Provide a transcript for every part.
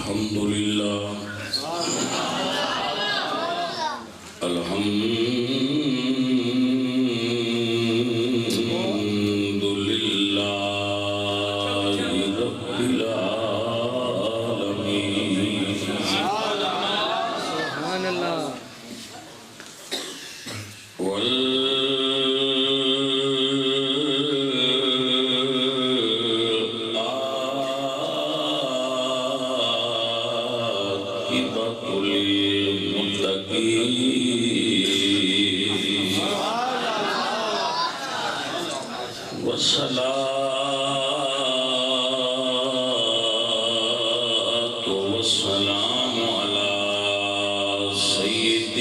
الحمد لله الحمد لله رب العالمين سبحان اللہ والصلاة والسلام على سيد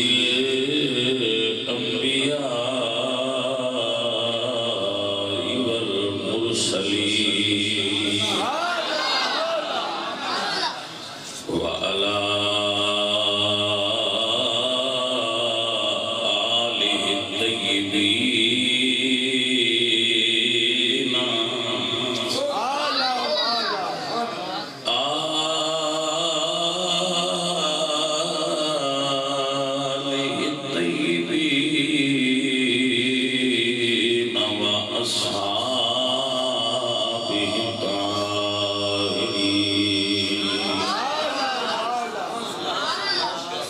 الأنبياء والمرسلين وعلى آله الطيبين وأصحابه الطاهرين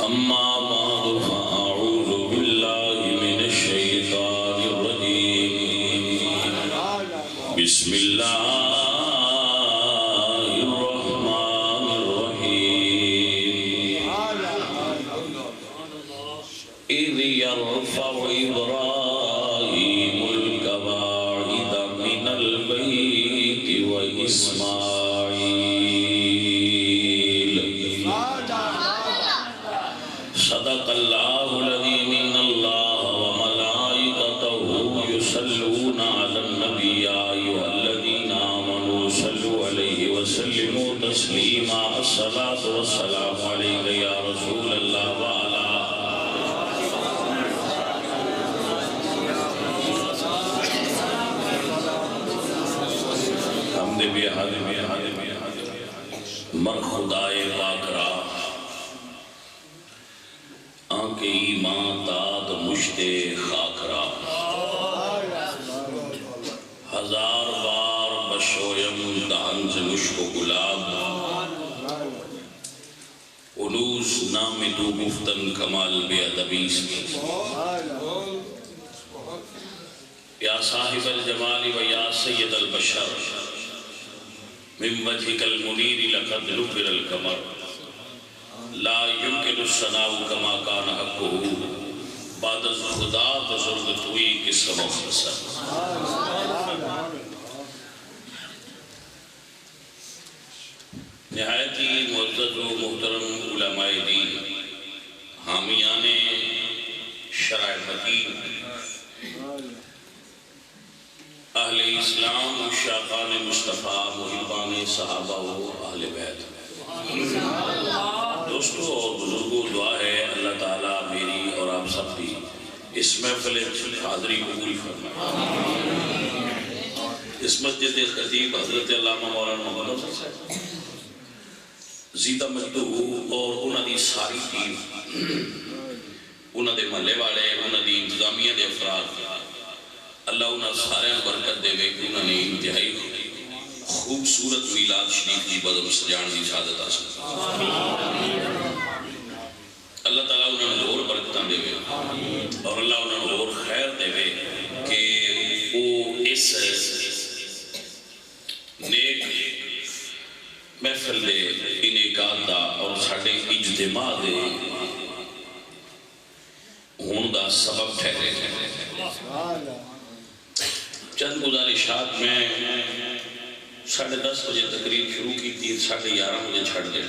أما بعد فأعوذ بالله من الشيطان الرجيم بسم الله الرحمن الرحيم إذ يرفع إبراهيم القواعد من البيت وإسماعيل صدق الله العظيم إن الله وملائكته يصلون على النبي يا أيها الذين آمنوا صلوا عليه وسلموا تسليما الصلاة والسلام عليك يا رسول الله وعلى حمد مر خدائے پاک را آنکھ ایمان داد مشت خاک را ہزار بار بشویم دہن سے مشک و گلاب علوز نام تو گفتن کمال بے ادبیس یا صاحب الجمال و یا سید البشر من وجهك المنیر لقد لبر القمر لا يمكن الثناء كما كان حقه بعد خدا بزرگ توئی قسم مختصر نہایت ہی معزز و محترم علماء دین حامیان شرع حکیم اہل اسلام شاقان مصطفیٰ محبان صحابہ و اہل بیت دوستو اور بزرگوں دعا ہے اللہ تعالیٰ میری اور آپ سب کی اس محفل حاضری قبول فرمائے اس مسجد خطیب حضرت علامہ مولانا محمد صاحب زیدہ مجدو اور انہوں دی ساری ٹیم انہوں دے محلے والے انہوں دی انتظامیہ دے افراد اللہ انہوں سارے برکت دے وے کہ انہوں نے انتہائی خوبصورت میلاد شریف کی بدم سجان دی شہادت حاصل اللہ تعالیٰ انہوں نے اور برکتاں دے وے اور اللہ انہوں نے اور خیر دے وے کہ وہ اس نیک محفل دے انعقاد دا اور ساڑھے اجتماع دے ہون دا سبب ٹھہرے چند گزارشات میں 10:30 بجے تقریب شروع کی تھی 11:30 بجے چھڑ دے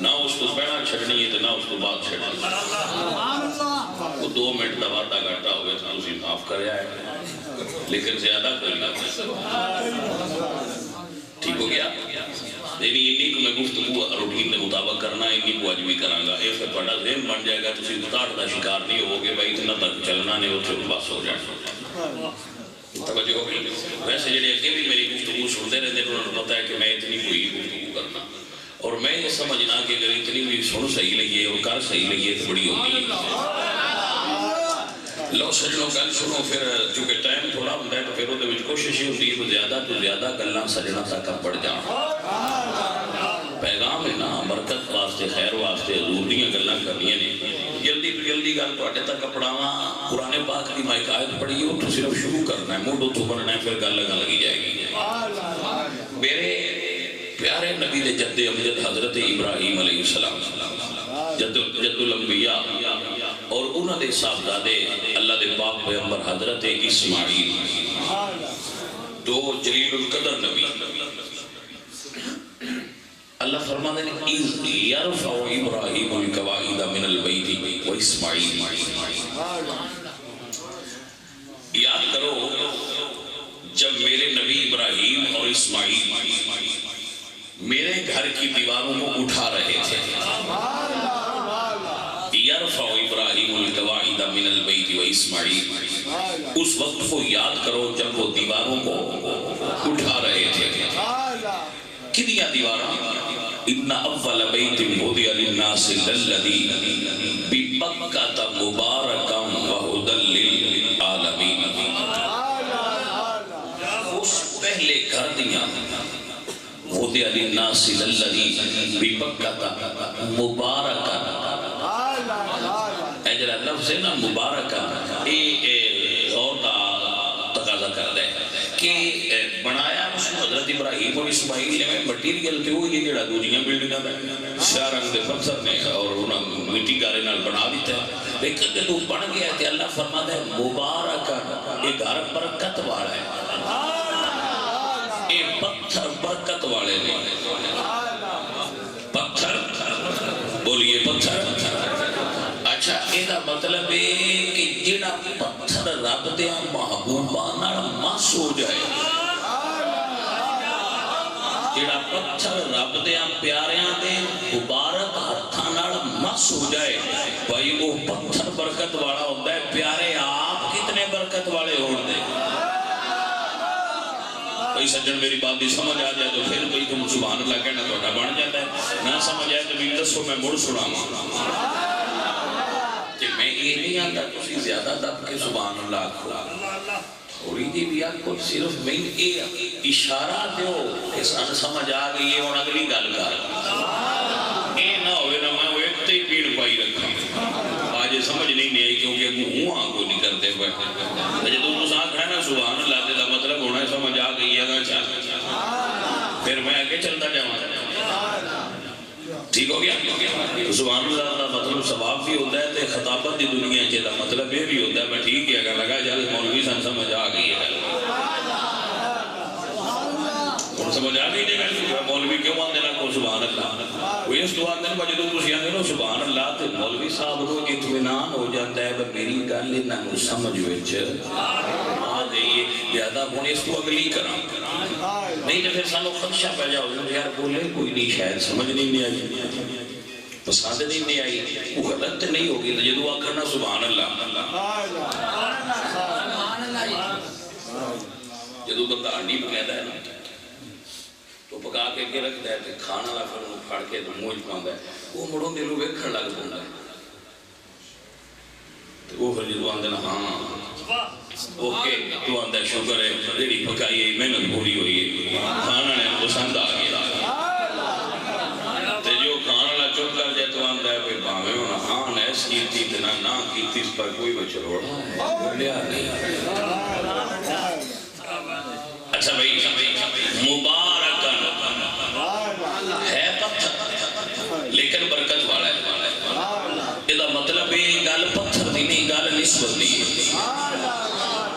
نہ اس کو پہنا چھڑنی ہے تو نہ اس کو بعد چھڑنی وہ 2 منٹ دا وعدہ گھٹا ہوئے تو اسی معاف کر آئے لیکن زیادہ کر لیا ٹھیک ہو گیا یعنی انہی کو میں گفتگو روٹین کے مطابق کرنا انہی کو آج بھی کرانگا یہ پھر بڑا ذہن بن جائے گا تو اتار دا شکار نہیں ہوگے بھائی اتنا تک چلنا نہیں ہوتے بس ہو جائے توجہ ہو گئی ویسے جڑے اگے بھی میری گفتگو سنتے رہتے ہیں انہوں نے پتا ہے کہ میں اتنی کوئی اور میں یہ سمجھنا کہ اگر اتنی بھی سن صحیح لگیے اور کر صحیح لگیے تو بڑی ہوتی ہے. لو سجنوں گل سنو پھر چونکہ ٹائم تھوڑا ہوتا ہے تو پھر وہ کوشش ہی ہوتی ہے کہ زیادہ تو زیادہ گلاں سجنا تک پڑ جان. پیغام ہے نا برکت واسطے خیر واسطے حضور دیاں گلاں کرنیاں نے. جلدی تو جلدی گل تواڈے تک پڑھاواں. قرآن پاک دی میں ایک آیت پڑھی ہے تو صرف شروع کرنا ہے موڈو تو بننا ہے پھر گل لگی جائے گی. میرے پیارے نبی دے جد امجد حضرت ابراہیم علیہ السلام جد الانبیاء اور انہوں دے صاحبزادے اللہ دے پاک پیغمبر حضرت اسماعیل دو جلیل القدر نبی. اللہ فرماتے ہیں اِذْ يَرْفَعُ إِبْرَاهِيمُ الْقَوَاعِدَ مِنَ الْبَيْتِ وَإِسْمَاعِيلُ. یاد کرو جب میرے نبی ابراہیم اور اسماعیل میرے گھر کی دیواروں کو اٹھا رہے تھے. یرفع ابراہیم القواعد من البیت و اسماعیل. اس وقت کو یاد کرو جب وہ دیواروں کو اٹھا رہے تھے. کتنی دیواریں؟ ان اول بیت وضع للناس للذی ببکۃ مبارکا وہدی للعالمین. اس پہلے گھر دیاں وضع للناس للذی ببکۃ مبارکا. اجرا لفظ ہے نا مبارکا. غور کا تقاضا کرتا ہے کہ بنایا اس حضرت ابراہیم اور اسماعیل نے مٹیریل تے ہوئی ہے جڑا دوجیاں بلڈنگاں دا شاہ رنگ دے پتھر نے اور انہاں مٹی گارے نال بنا دیتا ہے. لیکن جدوں بن گیا تے اللہ فرماتا ہے مبارکا. یہ گھر برکت والا ہے. یہ پتھر برکت والے نے. پتھر بولیے پتھر. اچھا یہ مطلب ہے کہ جڑا پتھر رب دیا محبوباں نال مس ہو جائے. جڑا پتھر رب دیا پیاریاں دے مبارک ہتھاں نال مس ہو جائے بھائی وہ پتھر برکت والا ہوتا ہے. پیارے آپ کتنے برکت والے ہون دے. کوئی سجن میری بات دی سمجھ آ جائے تو پھر کوئی تم سبحان اللہ کہنا توڑا بن جاتا ہے. نہ سمجھ آئے تو بھی دسو میں مڑ سناواں. میں یہ نہیں آتا تسی زیادہ دب کے سبحان اللہ آکھو. تھوڑی جی بھی آکھو. صرف میں یہ اشارہ دیو کہ سن سمجھ آ گئی ہے اور اگلی گل کر. یہ نہ ہوئے نہ میں وہ ایک تے پیڑ پائی رکھا آج سمجھ نہیں آئی کیونکہ ہوں آنکھو نہیں کرتے ہوئے. جب تو آنکھ ہے نا سبحان اللہ دے دا مطلب ہونا ہے سمجھ آ گئی ہے گا چاہ پھر میں آگے چلتا جاؤں. ٹھیک ہو گیا. سبحان اللہ کا مطلب ثواب بھی ہوتا ہے تے خطابت دی دنیا کے دا مطلب یہ بھی ہوتا ہے. میں ٹھیک ہے اگر لگا جل مولوی سن سمجھ آ گئی ہے. اور سمجھ آ گئی نہیں مولوی کیوں آتے نا کو سبحان اللہ. وہ اس دعا دن میں جدوں تسی آندے ہو سبحان اللہ تے مولوی صاحب کو اطمینان ہو جاتا ہے کہ میری گل انہاں نوں سمجھ وچ آ گئی. زیادہ ہوں اس کو اگلی کراں نہیں تو پھر سانو خدشہ پہ جاؤ یار بولے کوئی نہیں شاید سمجھ نہیں آئی پسند نہیں آئی. وہ غلط نہیں ہوگی تو جدو آخرنا سبحان اللہ. جدو بندہ ہانڈی پکاتا ہے نا تو پکا کے رکھتا ہے کھانا والا پھر انہوں پھاڑ کے منہ پاؤں ہے وہ مڑوں دلوں ویکھن لگ پاؤں ہے. وہ پھر جدو آدھے نا ہاں اوکے تو آندہ شکر ہے جیڑی پکائی ہے محنت پوری ہوئی ہے کھانا نے پسند آ گیا. تے جو کھانا لا چپ کر جائے تو آندہ ہے پھر باویں ہونا ہاں نیس کیتی تے نہ کیتی اس پر کوئی بچروڑ لیا نہیں. اچھا بھائی مبارکن ہے پتھر لیکن برکت والا ہے. یہ مطلب یہ گل پتھر دی نہیں گل نسبت دی.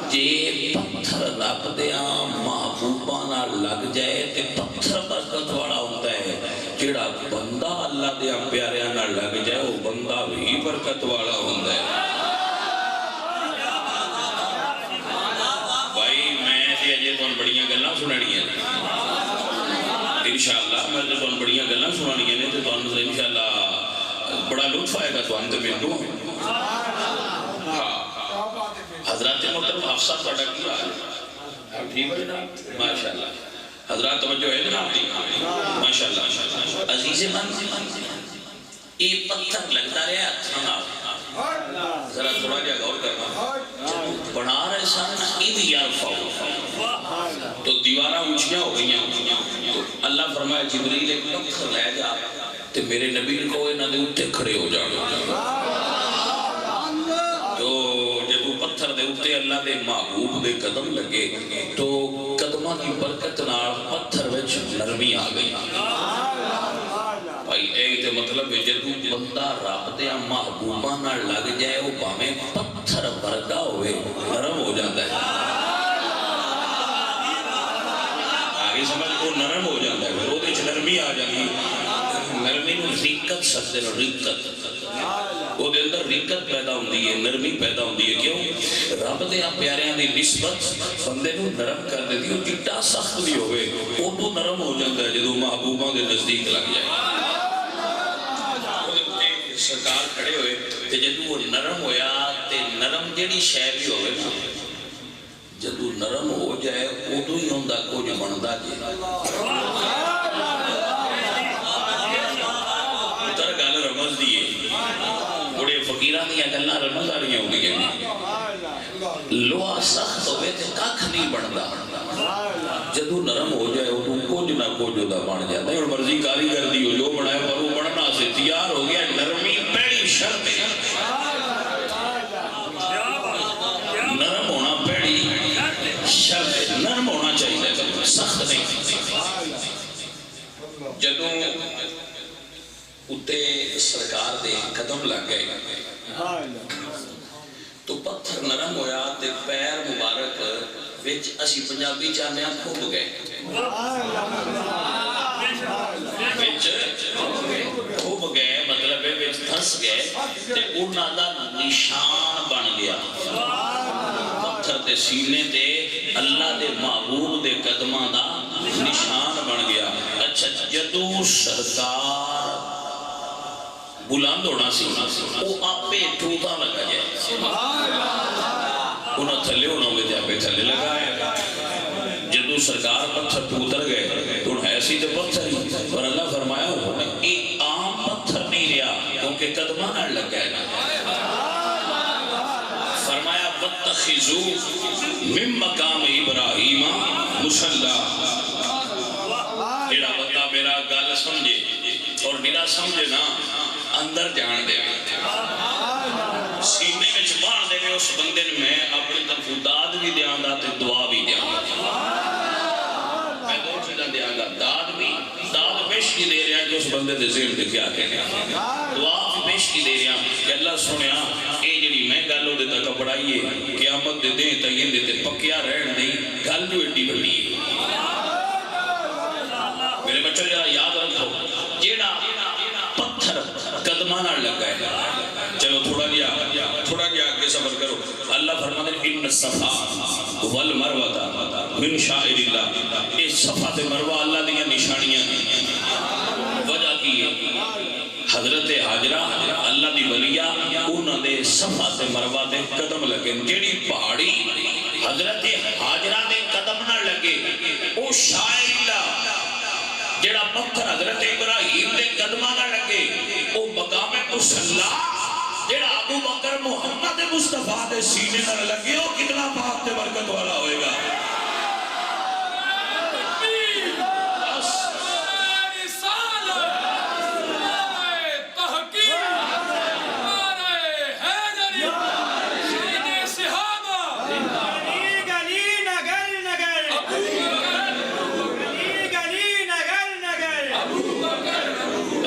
جے پتھر رب دیا محبوباں نال لگ جائے تے پتھر برکت والا ہوتا ہے. جڑا بندہ اللہ دیا پیاریاں نال لگ جائے وہ بندہ بھی برکت والا ہوتا ہے. بھائی میں تے اجے تھانوں بڑیاں گلاں سنانیاں نے انشاءاللہ. میں تے تھانوں بڑیاں گلاں سنانیاں نے تے تھانوں انشاءاللہ بڑا لطف آئے گا. تو انت میں دوں حضرات محترم حفصہ تھوڑا کیا ہے ٹھیک ہے نا ماشاءاللہ. حضرات توجہ ہے جناب دی ماشاءاللہ. عزیز زمن یہ پتھر لگتا رہا ہاتھوں، ذرا تھوڑا جا غور کرنا، بنا رہے سن اذ یرفع، تو دیواریں اونچیاں ہو گئی، تو اللہ فرمایا جبریل ایک پتھر لے جا تے میرے نبی کو انہاں دے اوتے کھڑے ہو جاؤ، تو جب پتھر دے اوتے اللہ دے محبوب دے قدم لگے تو قدماں کی برکت نال پتھر وچ نرمی آ گئی۔ بھائی ایک تے مطلب ہے جدو بندہ رب دے محبوباں نال لگ جائے وہ بھاویں پتھر ورگا ہوئے نرم ہو جاتا ہے، آگے سمجھ کو نرم ہو جاتا ہے، پھر وہ نرمی آ جاتی، نرمی نو رقت سکتے ہیں، رقت وہ دے اندر رقت پیدا ہوندی ہے، نرمی پیدا ہوندی ہے، کیوں؟ رب دے پیاریاں دی نسبت بندے نو نرم کر دیتی، وہ کٹا سخت بھی ہوئے وہ تو نرم ہو جاتا ہے جدو محبوباں دے نزدیک لگ جائے۔ سرکار کھڑے ہوئے تے جدو وہ نرم ہویا تے نرم جیڑی شے بھی ہوئے نا جدو نرم ہو جائے ادو ہی ہوندا کچھ بندا جی۔ پتر گل رمز دیے بڑے فقیراں دیاں گلاں رمز والیاں ہوندیاں، لوہا سخت ہوئے تے ککھ نہیں بندا، جدو نرم ہو جائے ادو کچھ نہ کچھ ادا بن جاتا ہے۔ اور مرضی کاریگر دی ہو جو بنایا پر وہ بننا سے تیار ہو گیا، نرمی پہلی شرط ہے، نرم ہونا پہلی شرط ہے، نرم ہونا چاہیے، سخت نہیں۔ جدو اتے سرکار دے قدم لگ گئے تو پتھر نرم ہویا تے پیر مبارک وچ اسی پنجابی چاہنے کھوب گئے، کھوب گئے مطلب وچ دھس گئے تے انہاں دا نشان بن گیا، پتھر دے سینے تے اللہ دے محبوب دے قدماں دا نشان بن گیا۔ اچھا جدو سرکار بلند ہونا سی وہ آپے ٹوٹا لگا جائے، انہوں تھلے ہونا ہوئے جائے پہ تھلے لگائے، جدو سرکار پتھر ٹوتر گئے تو انہوں ایسی تو پتھر ہی، اور اللہ فرمایا ایک عام پتھر نہیں لیا کیونکہ قدمہ نہ لگ گئے، فرمایا وَاتَّخِذُوا مِن مَقَامِ ابراہیم مصلی، جڑا بندہ میرا گل سمجھے اور میرا سمجھے نا اندر جان دے سینے میں چھپان دے اس بندے میں اپنی طرف داد بھی دیاں گا تے دعا بھی دیاں گا، میں دو چیزاں دیاں گا، داد پیش کی دے رہا ہے کہ اس بندے دے ذہن دے کیا کہنے، دعا بھی پیش کی دے رہا ہے کہ اللہ سنیا اے جڑی میں گالوں دے تک پڑھائیے قیامت دے دیں تائین دے تے پکیا رہن نہیں گل جو ایڈی بڑی ہے۔ میرے بچوں جڑا یاد رکھو جیڑا پتھر قدمانہ لگا ہے، چلو تھوڑا لیا آگے صبر کرو، اللہ فرماتے ہیں ان الصفا والمروہ من شعائر اللہ، اس صفا تے مروہ اللہ دیا نشانیاں ہیں، وجہ کی ہے حضرت حاجرہ اللہ دی ولیہ انہوں نے صفا تے مروہ تے قدم لگے، جیڑی پہاڑی حضرت حاجرہ دے قدم نہ لگے او شاعر اللہ، جیڑا پتھر حضرت ابراہیم دے قدمہ نہ لگے او مقام مصلی، جیڑا ابو بکر محمد مصطفیٰ دے سینے نہ لگے او کتنا پاک تے برکت والا ہوئے گا۔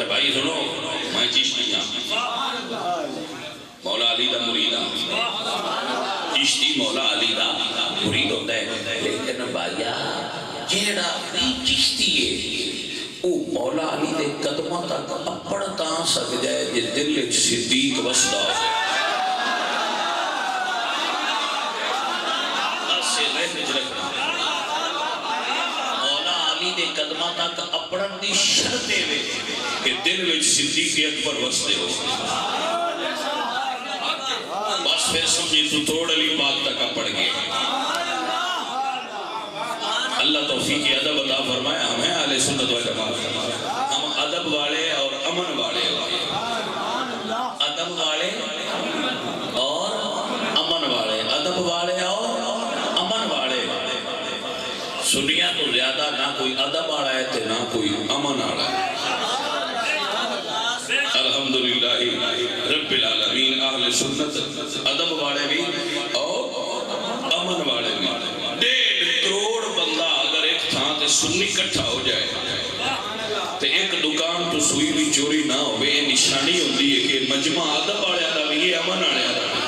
بھائی سنو میں چشتی ہوں، مولا علی دا مرید ہوں، چشتی مولا علی دا مرید ہوتا ہے، لیکن بھائیا جیڑا بھی چشتی ہے وہ مولا علی دے قدموں تک اپڑ تاں سک جائے جے دل وچ صدیق وسدا ہو، اسے ذہن وچ رکھنا قدمہ تک اپڑن دی شرط ہے کہ دل وچ صدیق اکبر وستے ہو، بس پھر سمجھی تو توڑ علی پاک تک اپڑ گئے۔ اللہ توفیق ادب عطا فرمائے، ہمیں اہل سنت و جماعت ہم ادب والے کوئی امن آڑا ہے۔ الحمدللہ رب العالمین، اہل سنت ادب والے بھی اور امن والے بھی۔ 1.5 کروڑ بندہ اگر ایک تھان تے سنی کٹھا ہو جائے تو ایک دکان تو سوئی بھی چوری نہ ہو، یہ نشانی ہوتی ہے کہ مجمع ادب والے دا بھی یہ امن والے دا بھی۔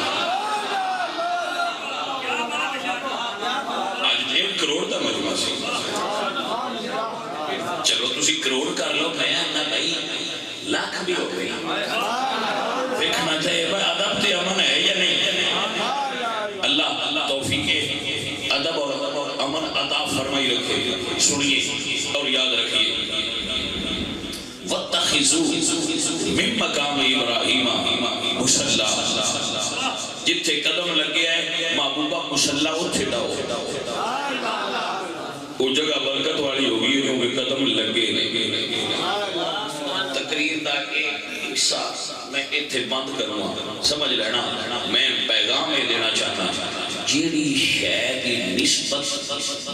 آج 1 کروڑ دا مجمع سی، چلو تسی کروڑ کر لو، میں نہ بھائی لاکھ بھی ہو گئی، دیکھنا چاہیے بھائی ادب تے امن ہے یا نہیں۔ اللہ توفیق ادب اور امن عطا فرمائی رکھے۔ سنیے اور یاد رکھیے، وَاتَّخِذُوا مِن مَقَامِ إِبْرَاهِيمَ مُصَلَّى، جتھے قدم لگے ہے محبوبہ مصلی اتھے ڈاؤ، وہ جگہ برکت والی ہوگی کیونکہ قدم لگے نہیں۔ تقریر دا ایک حصہ میں اتھے بند کروں، سمجھ لینا، میں پیغام یہ دینا چاہتا جیڑی شے دی نسبت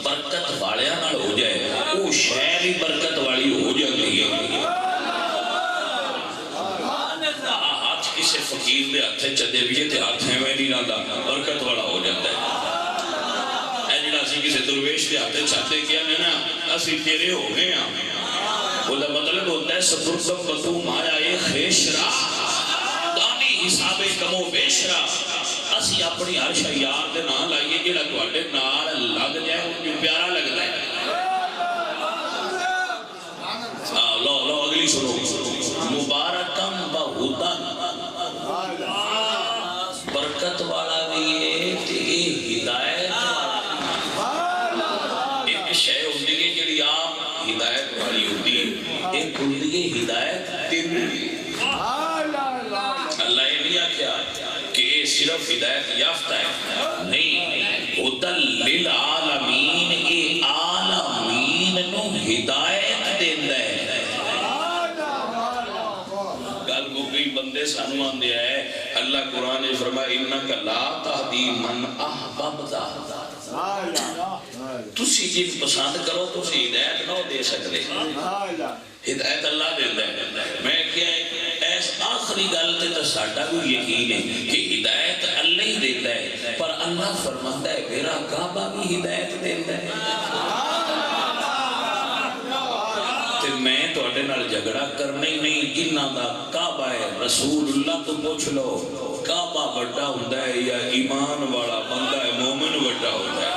برکت والے نال ہو جائے وہ شے بھی برکت والی ہو جاتی ہے۔ ہاتھ کسی فقیر دے ہاتھے چدے بھی تے ہاتھ ہے نہیں نالا برکت والا ہو جاتا ہے۔ اے جڑا اسی کسی درویش دے ہاتھے چاہتے کیا میں نا اسی تیرے ہو گئے ہیں، وہ دا مطلب ہوتا ہے سپردم بطوم آیا اے خیشرا دانی حساب کمو بیشرا، اسی اپنی ہر شیار دے نال آئیے جڑا تواڈے نال لگ جائے ان کو پیارا لگتا ہے۔ لو اگلی سنو، مبارکم بہودن، برکت والا بھی ہے تے ہدایت والا۔ ایک شے ہوندی ہے جڑی آپ ہدایت والی ہوتی ہے، ایک ہوندی ہے ہدایت تیری۔ اللہ یہ نہیں آکھیا کہ یہ صرف ہدایت یافتہ ہے، نہیں، ہدل للعالمین، یہ عالمین نو ہدایت دیندہ ہے۔ گل کو کئی بندے سانو آندے ہے، اللہ قرآن نے فرمایا انکا لا تہدی من احببتا، تسی جن پسند کرو تسی ہدایت نہ دے سکتے، ہدایت اللہ دیندہ ہے۔ میں کیا ایس آخری گلتے تو ساڑھا کو یقین ہے کہ ہدایت اللہ ہی دیتا ہے، پر اللہ فرماتا ہے میرا کعبہ بھی ہدایت دیتا ہے۔ تو میں تو اٹھے نال جھگڑا کرنے ہی نہیں، جنہ دا کعبہ ہے رسول اللہ تو پوچھ لو کعبہ بڑا ہوتا ہے یا ایمان والا بندہ ہے مومن بڑا ہوتا ہے؟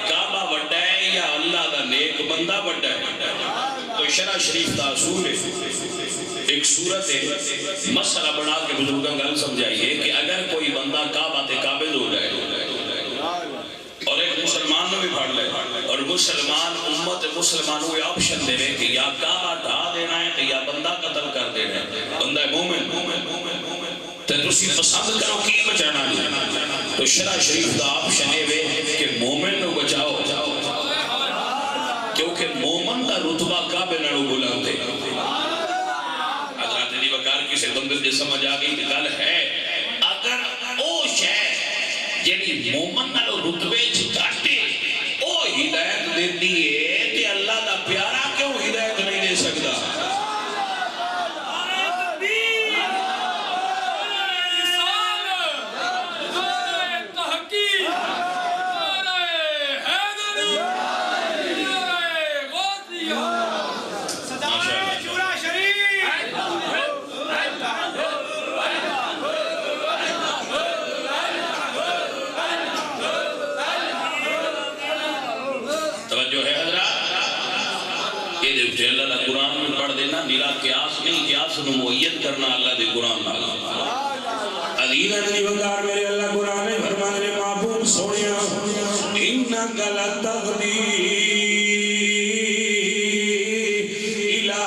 کعبہ بڑا ہے یا اللہ دا نیک بندہ بڑا ہے؟ تو شرع شریف دا اصول ہے، ایک صورت ہے، مسئلہ بنا کے بزرگاں گل سمجھائیے کہ اگر کوئی بندہ کعبہ تے قابض ہو جائے اور ایک مسلمان نے بھی پڑھ لے اور مسلمان امت مسلمان ہوئے آپشن دے رہے کہ یا کعبہ ڈھا دینا ہے یا بندہ قتل کر دینا ہے، بندہ مومن تو تسی پسند کرو کی بچانا ہے، تو شرع شریف دا آپشن ہے کہ مومن نو بچاؤ، کیونکہ مومن دا رتبہ کعبے نالوں بلندے۔ حضرات علی وقار کسی بندے جو سمجھ آگئی کہ گل ہے اگر او شے جیڑی مومن نالوں رتبے چھٹاٹے او ہدایت دے دیئے تے اللہ دا پیارا کیوں ہدایت نہیں دے سکتا؟ میرا قیاس نہیں، قیاس نو معید کرنا اللہ دے قرآن نال۔ عزیز علی وقار میرے اللہ قرآن میں فرمانے محبوب سونیا انکا لتہدی الی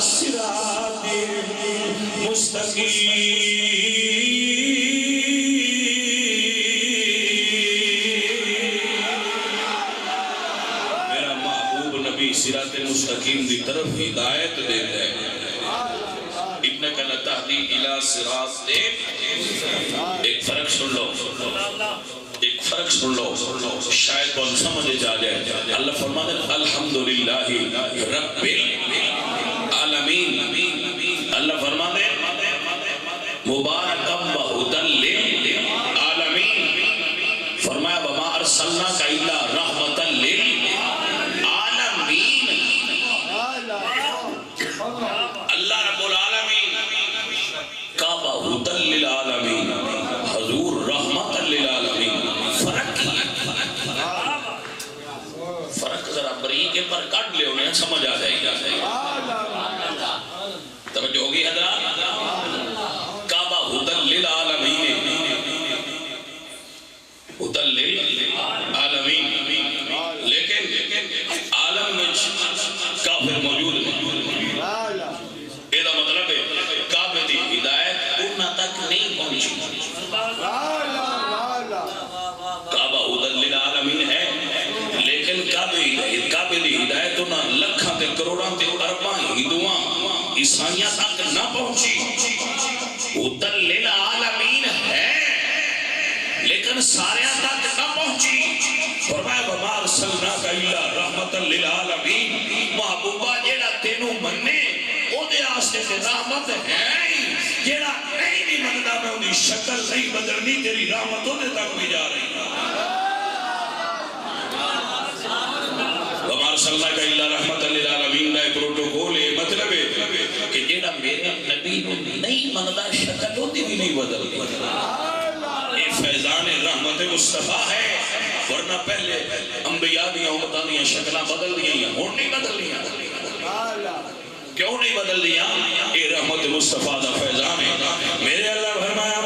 صراط مستقیم۔ صراط مستقیم دی طرف ہدایت دیتا ہے۔ انکا لتہدی الی صراط سن لو، ایک فرق سن لو، شاید کون سمجھے جا جائے. اللہ فرماتے ہیں الحمدللہ رب العالمین. اللہ فرماتے ہیں مبارکم و ہدی للعالمین. فرمایا وما ارسلناک الا رحمۃ للعالمین. اللہ رب العالمین کعبہ ہدی للعالمین، حضور رحمۃ للعالمین. فرق کی فرق ذرا بریک کے پر کٹ لے انہیں سمجھ آ جائے گا. توجہ ہوگی حضرات. کعبہ ہدی للعالمین، ہدی للعالمین. لیکن عالم میں کافر موجود نہیں. یہ مطلب ہے کعبے دی ہدایت انہاں تک نہیں پہنچی. کعبہ ہدی للعالمین ہے لیکن کعبے دی ہدایت انہاں لکھاں تے کروڑاں تے ارباں ہندوواں عیسائیاں تک نہ پہنچی. ہدی للعالمین ہے لیکن سارے تک نہ پہنچی. فرمایا وما ارسلناک الا رحمۃ للعالمین. محبوبہ جیڑا تینوں مننے او دے واسطے تے رحمت ہے ہی. جیڑا نہیں بھی مندا میں اودی شکل نہیں بدلنی، تیری رحمت او دے تک بھی جا رہی. وما ارسلناک الا رحمۃ للعالمین دا پروٹوکول ہے. مطلب ہے کہ جیڑا میرے نبی نو نہیں مندا شکل اودی بھی نہیں بدلتی. یہ فیضان رحمت مصطفیٰ ہے. ورنہ پہلے انبیاء دیا امتاں دیا شکلیں بدل دیا، ہون نہیں بدل دیا. کیوں نہیں بدل دیا؟ یہ رحمت مصطفیٰ دا فیضان ہے. میرے اللہ فرمایا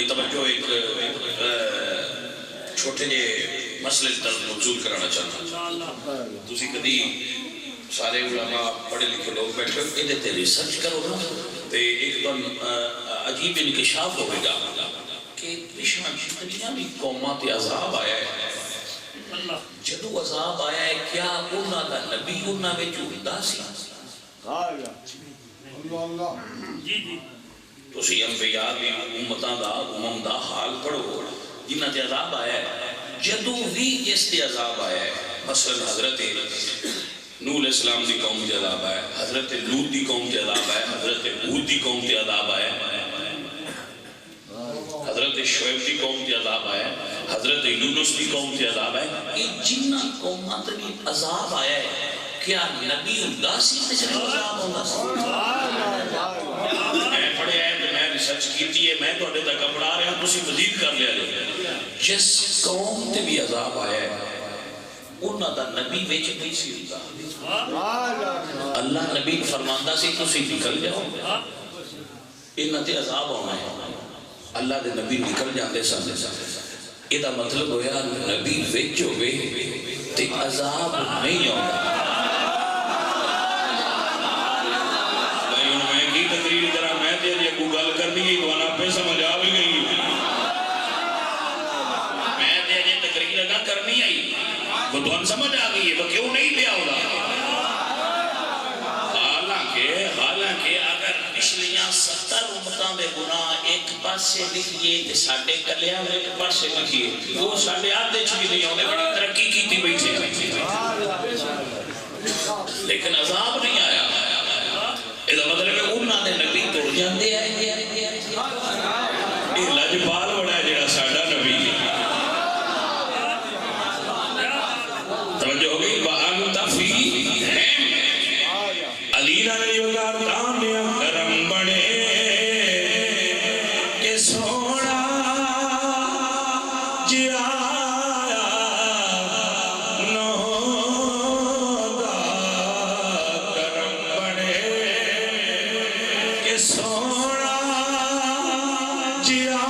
توجہ ایک چھوٹے جے مسئلے تک موصول کرانا چاہتا. تسی کدی سارے علماء پڑھے لکھے لوگ بیٹھے ادھے تے ریسرچ کرو نا تے ایک دم عجیب انکشاف ہوئے گا کہ پچھلا جتنیاں بھی قوماں تے عذاب آیا ہے، جدو عذاب آیا ہے کیا انہاں دا نبی انہاں وچ ہوندا سی؟ تسی انبیاء دی امتاں دا امم دا حال پڑھو جنہاں تے عذاب آیا ہے. جدو بھی جس تے عذاب آیا ہے، مثلا حضرت نوح علیہ السلام دی قوم تے عذاب آیا ہے، حضرت لوط دی قوم تے عذاب آیا ہے، حضرت ہود دی قوم تے عذاب آیا ہے، حضرت شعیب دی قوم تے عذاب آیا ہے، حضرت یونس دی قوم تے عذاب آیا ہے. یہ جنہ قوماں تے عذاب آیا ہے کیا نبی اللہ سی تے جنہ عذاب ہوندا سی؟ میں پڑھے ہیں تو میں ریسرچ کیتی ہے، میں تو اڈے تک پڑھا رہے ہیں، تسی مزید کر لیا لے. جس قوم تے بھی عذاب آیا ہے انہاں دا نبی وچ نہیں سی ہوندا. اللہ نبی فرماندا سی تسی نکل جاؤ، انہاں تے عذاب ہونا ہے. اللہ دے نبی نکل جاندے سن. یہ دا مطلب ہویا نبی وچ ہوئے تے عذاب نہیں ہوندا. تقریر کرا میں تے جے کو گل کرنی ہے تو انا پہ سمجھ آ بھی گئی. میں تے جے تقریر نہ کرنی ہے وہ تو سمجھ آ گئی ہے وہ کیوں نہیں لیا ہوگا. حالانکہ اگر پچھلیاں 70 امتاں دے گناہ ایک پاسے لکھیے تے ساڈے کلیاں ایک پاسے لکھیے وہ ساڈے آدھے چ بھی نہیں ہوندے. بڑی ترقی کیتی بیٹھے لیکن عذاب نہیں آیا. یہ مطلب ہے انہاں دے نبی توڑ جاندے آئے. یہ لجپال بڑا ہے جڑا ساڈا نبی ہے. توجہ ہو گئی. وَأَنْتَ فِيهِمْ علی نبی وگاردان نے کرم بڑے کہ سوڑا جیا سونا جیا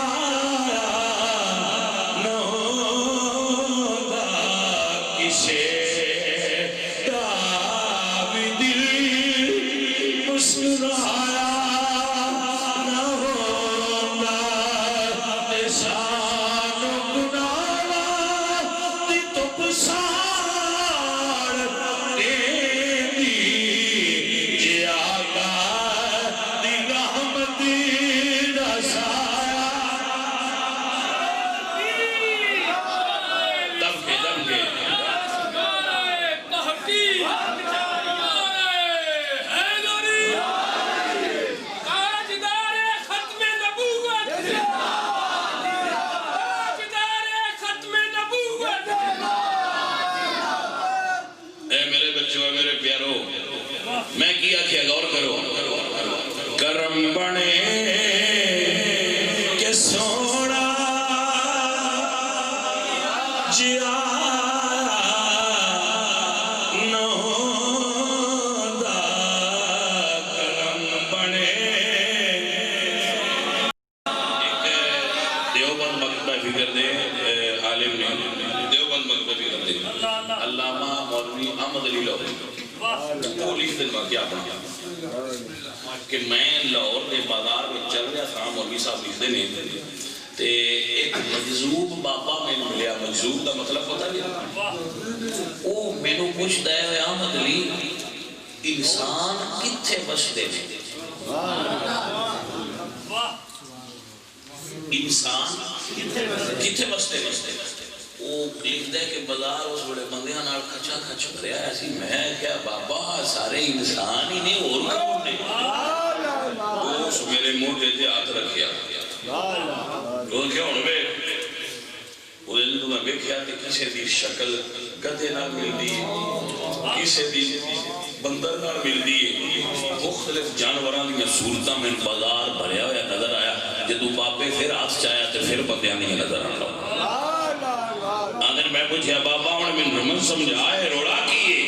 جیا علامہ مولوی احمد علی لاہوری وہ لکھ دن واقعہ بنا کہ میں لاہور کے بازار میں چل رہا تھا، مولوی صاحب لکھ دے تے ایک مجذوب بابا میں ملیا۔ مجذوب کا مطلب پتہ نہیں، وہ مینوں پوچھدا ہے احمد علی انسان کتھے بستے نے؟ انسان کتھے بستے نے؟ وہ لکھتا ہے کہ بازار اس بڑے بندیاں نال کھچا کھچ کریا ایسی۔ میں کیا بابا سارے انسان ہی نہیں اور کون نے؟ اس میرے موڈے تے ہاتھ رکھیا وہ کیا ہوں بے وہ دل تو میں بیکھیا کہ کسے دی شکل گدے نہ ملدی ہے، کسے دی بندر نہ ملدی ہے، مختلف جانوران دیا صورتاں میں بازار بھریا ہوا نظر آیا۔ جدو بابے پھر ہاتھ چاہیا تو پھر بندیاں نہیں نظر آ رہا۔ آدھر میں پوچھیا بابا ہوں میں رمن سمجھائے روڑا کیے؟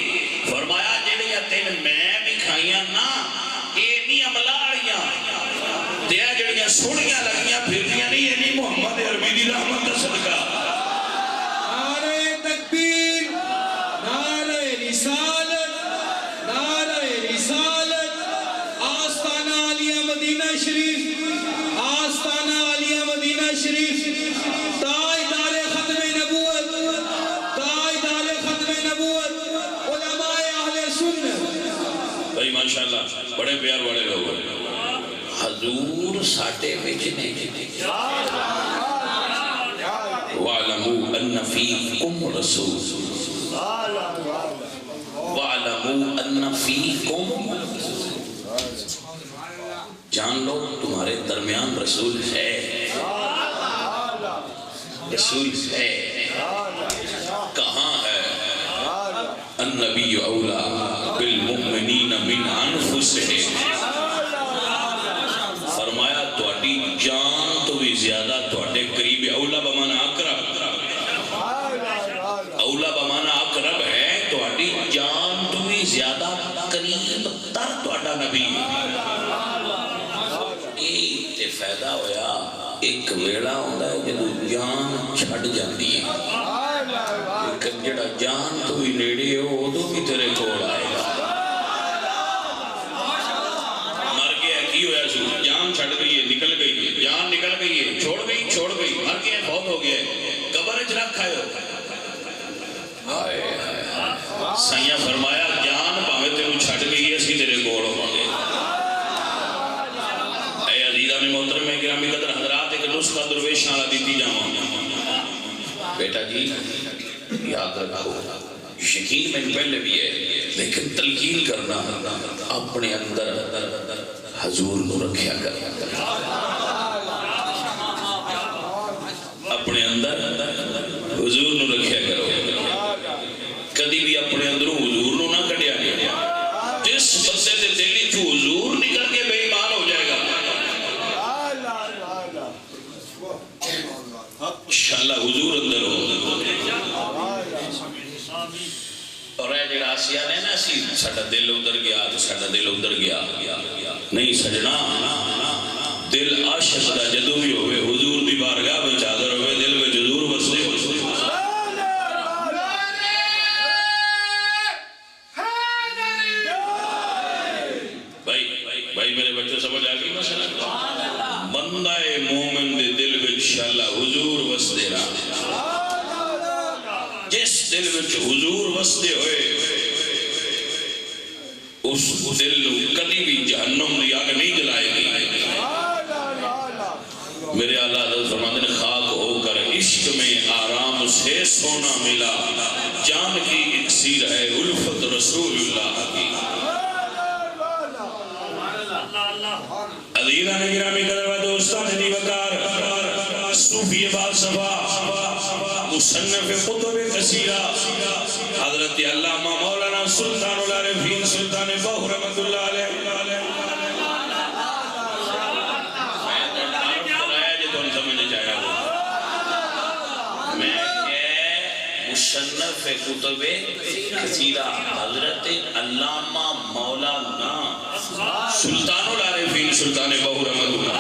فرمایا جڑیاں تین میں بھی کھائیاں نا یہ نہیں عملاڑیاں تیرا جڑیاں سوڑیاں لگیاں پھرنیاں نہیں، یہ نہیں محمد عربی دی رحمت کا صدقہ۔ نعرہ تکبیر، نعرہ رسالت، نعرہ رسالت، آستانہ عالیہ مدینہ شریف، آستانہ عالیہ مدینہ شریف، تاجدار ختم نبوت، تاجدار ختم نبوت، علماء اہل سنت۔ بھائی ماشاءاللہ بڑے پیار بڑے لوگ ہیں۔ حضور ساٹے بچنے وَعْلَمُوا أَنَّ فِيكُمْ رَسُولٌ، وَعْلَمُوا أَنَّ فِيكُمْ، جان لو تمہارے درمیان رسول ہے، رسول ہے۔ کہاں ہے؟ النبی اولا بالمؤمنین من انفسہم، فرمایا تواڈی جان تو بھی زیادہ تواڈے قریب، اولا بمانا اقرب، اولا بمانا اقرب ہے، تواڈی جان تو بھی زیادہ قریب تر تواڈا نبی۔ یہ فائدہ ہویا ایک ویڑا ہوتا ہے جدو جان چھڑ جاندی ہے، لیکن جڑا جان تو بھی نیڑے ہو ادو بھی تیرے کول آئے گا۔ مر گیا کی ہویا سو، جان چھڑ گئی ہے، نکل گئی ہے، جان نکل گئی ہے، چھوڑ گئی، مر گیا بہت ہو گیا ہے، قبر اچ رکھا ہے۔ سائیاں فرمایا جان پاوے تیرے چھڑ گئی ہے اسی تیرے کول ہوواں گے۔ اے عزیزان محترم گرامی قدر حضرات، ایک نسخہ درویش نالا دیتی جاواں۔ بیٹا جی یاد رکھو، یقین میں پہلے بھی ہے لیکن تلقین کرنا اپنے اندر حضور نو رکھیا کر، اپنے اندر حضور نو رکھیا کرو، کدی بھی اپنے اندروں حضور نو نہ کڈیا گیا۔ جس بندے دے دل چ حضور نکل کے بے ایمان ہو جائے گا، انشاءاللہ حضور اندر ہو۔ اور اے جڑا آسیا نے نا سی ساڈا دل ادھر گیا تو ساڈا دل ادھر گیا، نہیں سجنا دل عاشق دا جدو بھی ہوئے حضور دی بارگاہ وچ حاضر ہوئے دل وچ حضور وسدے ہوئے۔ بھائی میرے بچے سمجھ آ گئی مسئلہ؟ بندہ مومن دے دل وچ انشاءاللہ حضور وسدے رہا، جس دل وچ حضور وسدے ہوئے اس دل کدی بھی جہنم دی آگ نہیں جلائے گی۔ میرے اعلیٰ حضرت فرماتے ہیں خاک ہو کر عشق میں آرام سے سونا ملا، جان کی اکسیر ہے الفت رسول اللہ کی۔ عزیزان گرامی قدر و دوستان دی وقار، صوفی فلسفہ، مصنف کتب کثیرہ، حضرت علامہ مولانا سلطان العارفین سلطان بہو رحمت اللہ علیہ۔ میں مصنف کتب کثیرہ حضرت علامہ مولانا سلطان العارفین سلطان بہو رحمۃ اللہ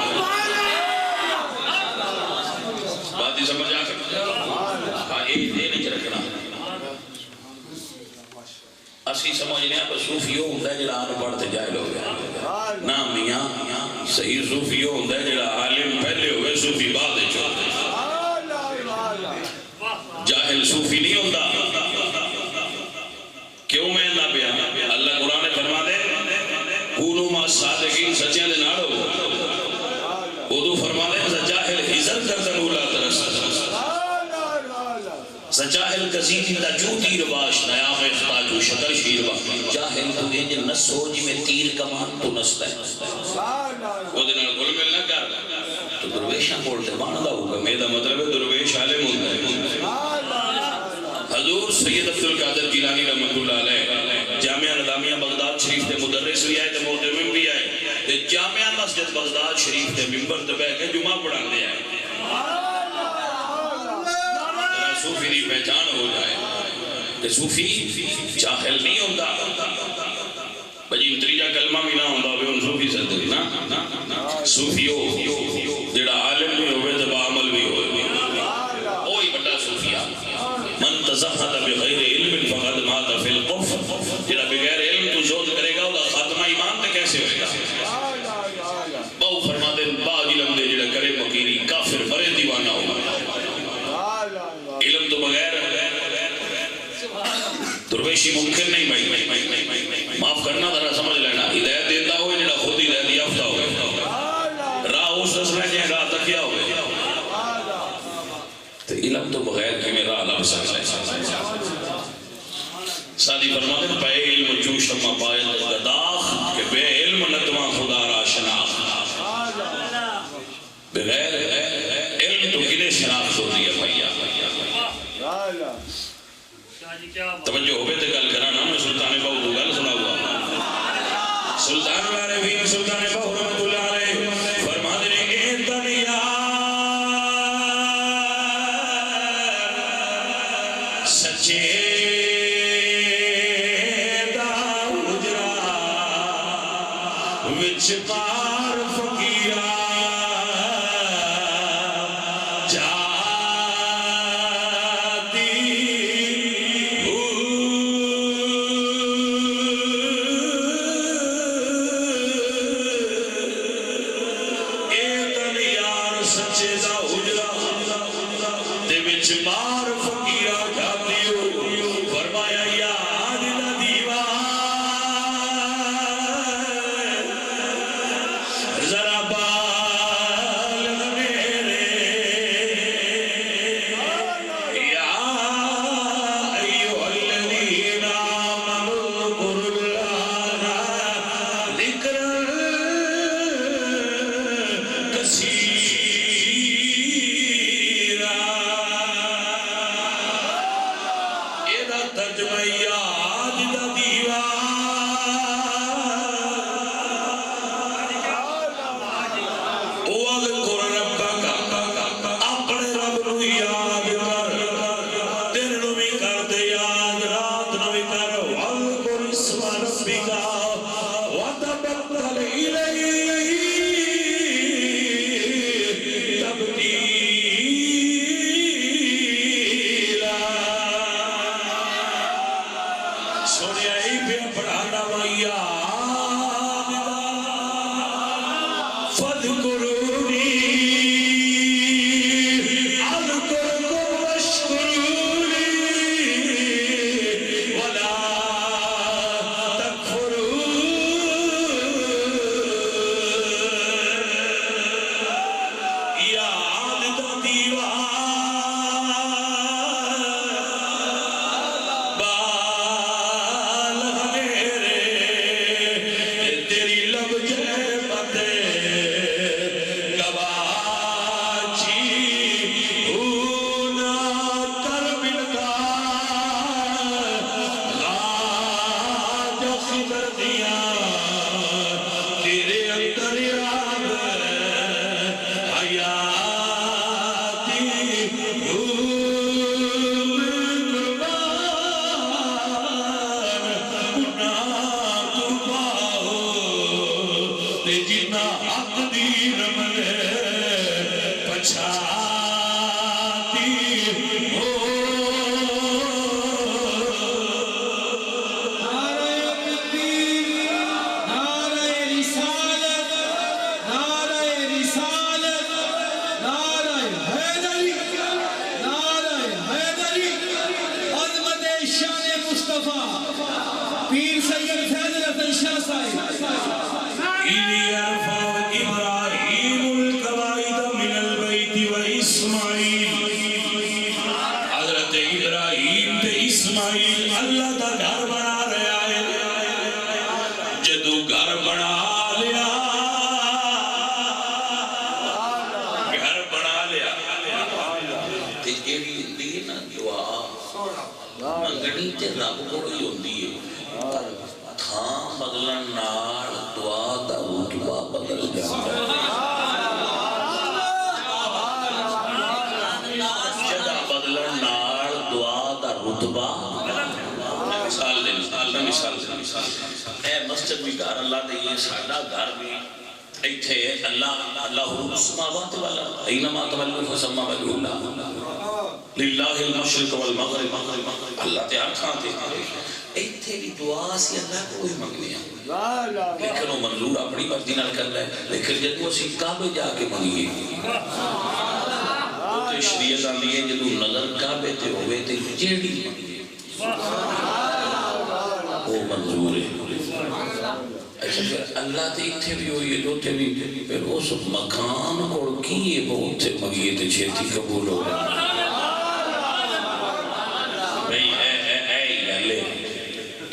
بات ہی سمجھ آ سکتے ہاں ایک دے نہیں رکھنا اسی سمجھنے پر صوفیوں ہوتا ہے جڑا آن پڑھتے جائے لوگ نا میاں صحیح صوفیوں ہوتا ہے جڑا عالم پہلے ہوئے صوفی بعد چوتے جاہل صوفی نہیں ہوتا کیوں میں نہ بیان اللہ قرآن فرما دے کونو ما صادقین سچیاں دے ناڑو اردو فرما دے جاہل حضر کردن اولا ترس سجاہل کزیدی دا جو تیر باش نیام اختاجو شکر شیر باش جاہل تو انج نسو جی میں تیر کمان تو نستا ہے وہ دینا گل مل نہ کر تو درویشاں بولتے باندھا ہوگا میرا مطلب ہے درویش عالم ہوتا ہے حضور سید عبدالقادر جیلانی رحمت اللہ علیہ جامعہ نظامیہ بغداد شریف تے مدرس بھی آئے تے محتمم بھی آئے تے جامعہ مسجد بغداد شریف تے ممبر تے بیٹھ کے جمعہ پڑھان دے آئے صوفی دی پہچان ہو جائے کہ صوفی جاہل نہیں ہوتا بجی تریجا کلمہ بھی نہ ہوتا ہوئے ان صوفی سے دل نا صوفی ہو جڑا عالم بھی ہوئے تبا عمل بھی ہوئے اوہی بڑا صوفیہ من تزہد بغیر علم فقد مات فی القف جڑا بغیر علم تو زود کرے گا وہ خاتمہ ایمان تے کیسے ہوئے گا بہو فرما دے باغ علم دے جڑا کرے مکیری کافر مرے دیوانہ ہوگا علم تو بغیر درویشی ممکن نہیں بھائی معاف کرنا ذرا سمجھ لینا ہدایت دیتا ہوئے جڑا خود ہدایت یافتہ ہوئے راہ اس دسنا جائے راہ تکیا ہوئے تو علم تو بغیر کہ میرا عالم سکتا ہے سادی فرما دے پہ علم جو شمع پائے گداخ کہ بے علم نتما خدا را شناخ بغیر علم تو کنے شناخت ہوتی ہے بھائیا توجہ ہوئے تے گل کرانا میں سلطان بہو تو گل سنا ہوا سلطان العارفین سلطان بہو رحمت اللہ علیہ فرما دینے اے دنیا سچے دا حجرہ وچ پار فقیرہ حضرت ابراہیم تے اسماعیل اللہ دا گھر بنا رہا ہے جدو گھر بنا لیا تے جیڑی ہوندی ہے نا دعا منگنی تے رب کول ہی ہوندی ہے پر تھاں بدلن نال دعا دا رتبہ بدل جاندا ہے اے مسجد بھی گھر اللہ دے یہ ساڈا گھر بھی ایتھے اللہ السماوات والارض اینما تولوا فثم وجہ اللہ للہ المشرق والمغرب اللہ تے ہر تھاں تے ایتھے بھی دعا سی اللہ کو ہی منگنے ہیں لیکن وہ منظور اپنی مرضی نال کردا ہے لیکن جدوں اسی کعبے جا کے منگیے تو شریعت آندی ہے جدوں نظر کعبے تے ہوے تے جیڑی وہ منظور ہے اچھا پھر اللہ تے اتھے بھی ہوئی ہے جو تے بھی پھر اس مکان کو کیے بہت سے مگیے تے چھیتی قبول ہو گئے بھئی اے گلے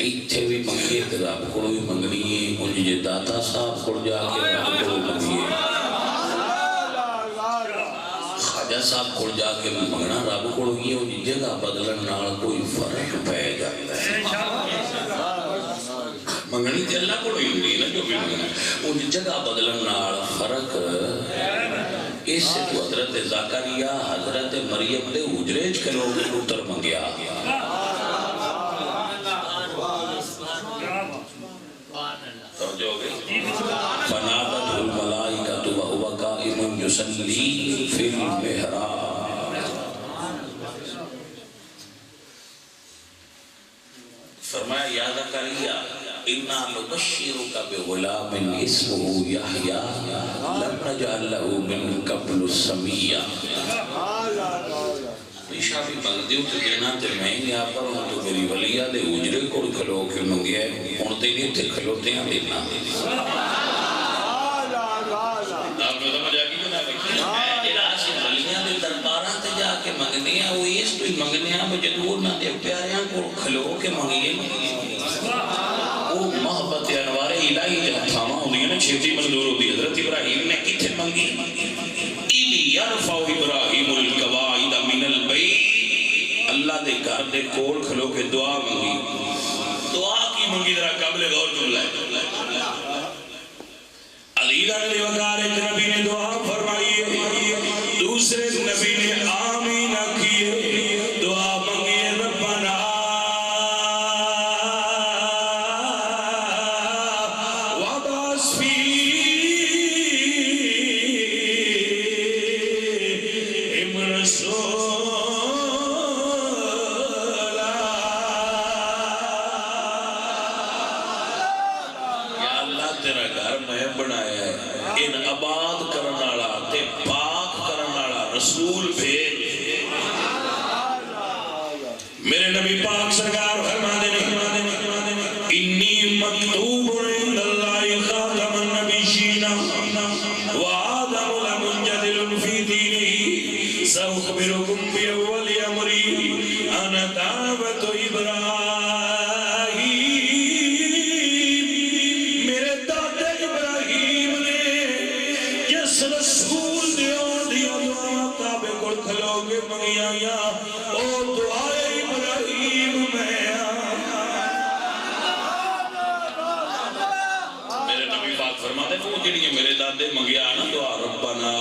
اتھے بھی مگیے تے رب کو بھی منگنی ہے انہیں جے داتا صاحب کو جا کے رب کو منگیے خواجہ صاحب کو جا کے منگنا رب کو یہ انہیں جگہ بدلن نال کوئی فرق پہ جاتا ہے منگنی تے اللہ کو نہیں ہوگی نا جو بھی منگنا ان جگہ بدلن نال فرق اس سے تو حضرت زکریا حضرت مریم دے اجریج کرو گے پتر منگیا توجہ ہو گئی فنادته الملائکۃ وهو قائم یصلی فی المحراب فرمایا یا زکریا اِنَّا نُبَشِّرُكَ بِغُلَامٍ اسْمُهُ يَحْيَىٰ لَمْ نَجْعَلْ لَهُ مِن قَبْلُ سَمِيًّا پیشہ بھی مگدیوں تے دینا تے میں ہی آپ پر ہوں تو میری ولیہ دے اجرے کو کھلو کے منگیا ہے ہونتے نہیں تے کھلوتے ہیں دینا آپ نے سمجھ آگی جناب جراسی ولیہ دے درباراں تے جا کے منگنے ہیں وہ اس تو ہی منگنے ہیں مجھے دور نہ دے پیاریاں کو کھلو کے منگیے وہ محبت انوار الہی جب تھاما ہوندی ہے نا چھیتی منظور ہوتی ہے حضرت ابراہیم نے کتھے منگی اِلِّ يَرْفَوْ إِبْرَاهِيمُ الْقَوَائِدَ مِنَ الْبَيْتِ اللہ دے گھر دے کول کھلو کے دعا منگی دعا کی منگی ذرا قبل غور جملہ ہے علیدہ علیہ وقار ایک نبی نے دعا فرمائی دوسرے نبی نے آمین کیے دعا منگی ربنا رسول بھیج میرے نبی پاک سرکار فرماتے ہیں انی مکتوب عند اللہ خاتم النبیین وآدم لمنجدل فی دینہ سأخبرکم بأول امری انا دعوت ابراہیم میرے دادا ابراہیم نے جس رسول دیو کھلو گے منگیا یا او دعائے ابراہیم میں میرے نبی پاک فرماتے ہیں وہ جنہی میرے دادے منگیا نا دعا ربنا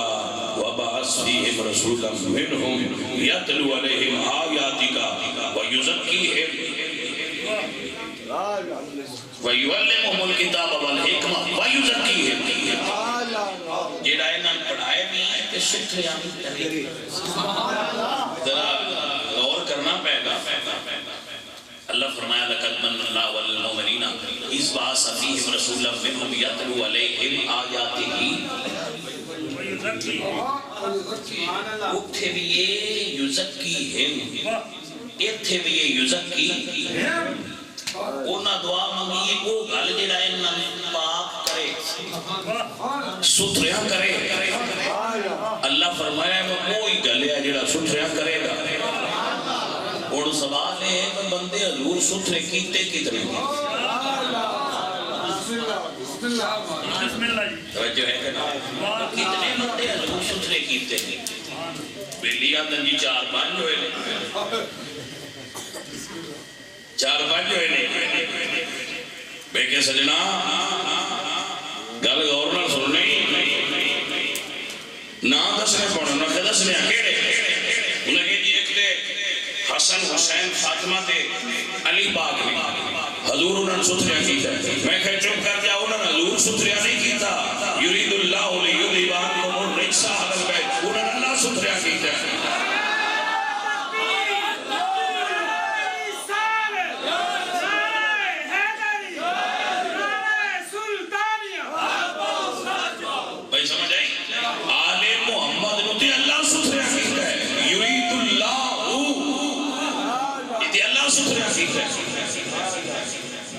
وبعث فیہم رسولا منہم یتلو علیہم آیاتک ویزکیہم ویعلمہم الکتاب والحکمہ ویزکیہم جیڑا انہاں پڑھائے بھی ہیں کہ سکھے آمین تحریر ذرا غور کرنا پہے گا اللہ فرمایا لَقَدْ مَنَّ اللَّهُ عَلَى الْمُؤْمِنِينَ إِذْ بَعَثَ فِيهِمْ رَسُولًا مِّنْهُمْ يَتْلُو عَلَيْهِمْ آيَاتِهِ اُتھے بھی یہ یزکیہم اتھے بھی یہ یزکیہم انہاں دعا منگی وہ گل جڑا انہاں پاک کرے ستھرا کرے اللہ فرمایا وہ کوئی گل ہے جڑا ستھرا کرے گا اور سوال ہے کہ بندے حضور ستھرے کیتے کتنے توجہ ہے کہ کتنے بندے حضور ستھرے کیتے بیلی آدن جی 4-5 ہوئے نے 4-5 ہوئے نے بے کے سجنا گل غور نہ سننی نہ دسنے پڑھنا نہ دسنے اکیڑے انہیں کہ جی ایک دے حسن حسین فاطمہ تے علی پاک نے حضور انہوں نے ستھریا کیتا ہے میں کہ چپ کر جاؤ انہوں نے حضور ستھریا نہیں کیتا یرید اللہ لیذہب عنکم الرجس اہل البیت انہوں نے اللہ ستھریا کیتا ہے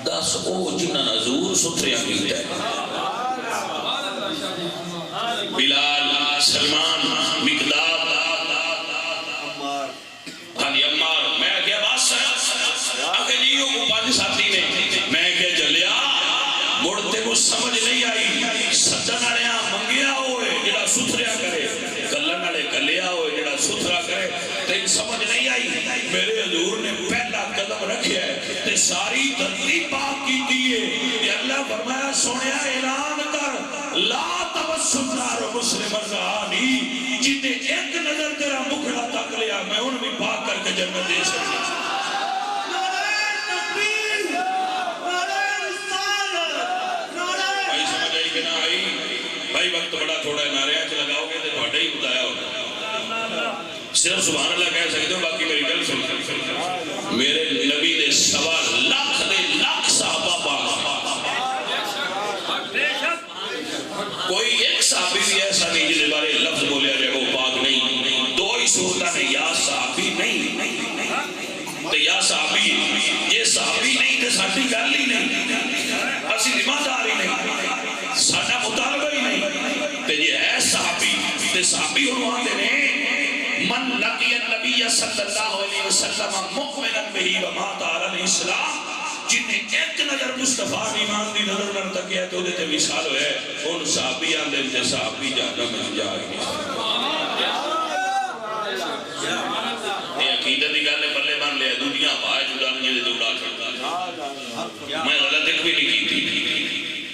دس او جنہاں حضور ستھریا کیتا ہے بلال سلمان مقداد ہاں عمار میں کیا بات سر آگے جیو کو 5 ساتھی نے میں کیا جلیا مڑتے کو سمجھ نہیں آئی سجن آڑیا منگیا ہوئے جڑا ستھریا کرے گلن آڑے گلیا ہوئے جڑا ستھرا کرے تین سمجھ نہیں آئی میرے حضور نے پہلا قدم رکھیا ہے تے ساری دھرتی پاک کی دیئے کہ اللہ فرمایا سونیا اعلان کر لا تبسم نار مسلم رہانی جتے ایک نظر تیرا مکھڑا تک لیا میں ان بھی پاک کر کے جنت دے سکتا بھائی سمجھ آئی کہ نہ آئی بھائی وقت بڑا تھوڑا ہے نعرے آج لگاؤ گے تو بڑا ہی بتایا ہوگا صرف سبحان اللہ کہہ سکتے ہو باقی میری گل سن میرے نبی دے 1.25 صحابہ پاک کوئی ایک صحابی بھی ایسا نہیں جس بارے لفظ بولیا جائے وہ پاک نہیں 2 ہی صورتیں نے یا صحابی نہیں تو یا صحابی یہ صحابی نہیں تو ساٹھی گل ہی نہیں اسی ذمہ دار ہی نہیں ساٹھا مطالبہ ہی نہیں تو یہ ہے صحابی تو صحابی عنوان دے نے من لقی النبی صلی اللہ علیہ وسلم مؤمنا بہی ومات علی الاسلام جنہیں ایک نظر مصطفیٰ ایمان دی نظر نر تکیا تو دیتے مثال ہوئے ان صحابیان دے صحابی جہنم میں جائے یہ عقیدت دی گل پلے بن لیا دنیا بھائی جڑان جلے تو اڑا کرتا میں غلط ایک بھی نہیں کی تھی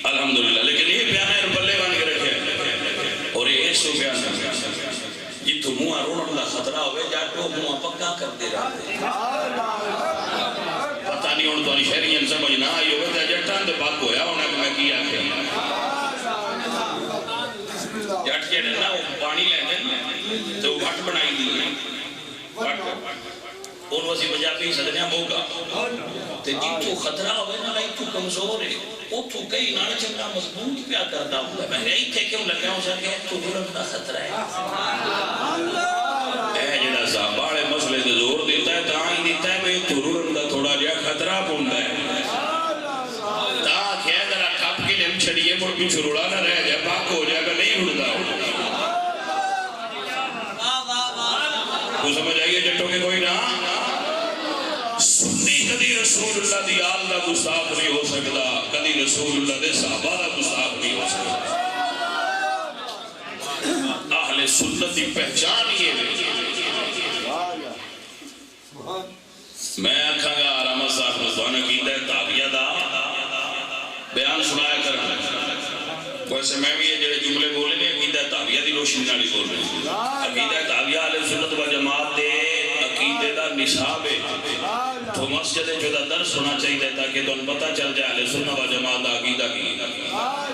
الحمدللہ لیکن یہ بیان ہے پلے بن کے رکھے اور یہ سو بیان ہے جتو موہ روڑن دا خطرہ ہوئے جاٹو موہ پکا کرتے رہتے پتہ نہیں ہونے تو شہرین سمجھ نہ آئی ہوئے تھا جٹان دے پاک ہویا ہونا کہ میں کیا کہ جٹ کے ڈھنا وہ پانی لے دیں تو وٹ بنائی دی اور وسی پنجابی صدنیا موگا تے جتو خطرہ ہوئے نا لائی تو کمزور ہے وہ تو کئی نانا چنگا مضبوط پیا کرتا ہوں میں نہیں تھے کہ وہ لگیا ہوں سکے تو دورم دا خطرہ ہے اے جنہ صاحباڑے مسئلے دے زور دیتا ہے تاں ہی دیتا ہے میں تو دورم دا تھوڑا جا خطرہ پوندا ہے تاں کیا ذرا کھاپ کے لیم چھڑیے مڑ بھی چھروڑا نہ رہ جائے پاک ہو جائے گا نہیں اڑتا ہو وہ سمجھ آئیے جٹوں کے کوئی نہ سنی کدی رسول اللہ دی آل دا گستاخ نہیں ہو سکتا کدی رسول اللہ دے صحابہ دا گستاخ نہیں ہو سکتا اہل سنت دی پہچان یہ میں آکھاں گا آرامہ صاحب رضوانہ کیتا ہے تابعہ دا بیان سنایا کرنا ویسے میں بھی یہ جڑے جملے بولے نے عقیدہ تابعہ دی روشنی نالی بول رہے ہیں عقیدہ تابعہ اہل سنت و جماعت دے عقیدے دا نصاب ہے تو مسجد جو دا درس ہونا چاہیے تاکہ تو ان پتہ چل جائے اہل سنت و جماعت دا عقیدہ کی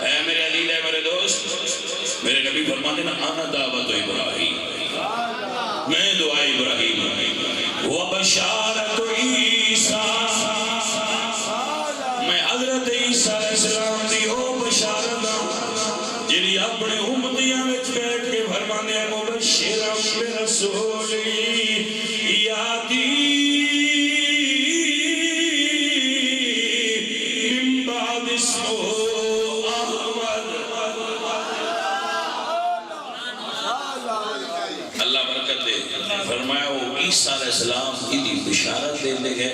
اے میرے عزیز اے میرے دوست میرے نبی فرماتے ہیں انا دعوت ابراہیم میں دعا ابراہیم و بشارت عیسیٰ میں حضرت عیسیٰ علیہ السلام دی او بشارت جنہی اپنے امتیاں وچ بیٹھ کے فرمانے ہیں مبشرم برسولی یاتی السلام کی بشارت دے لے گئے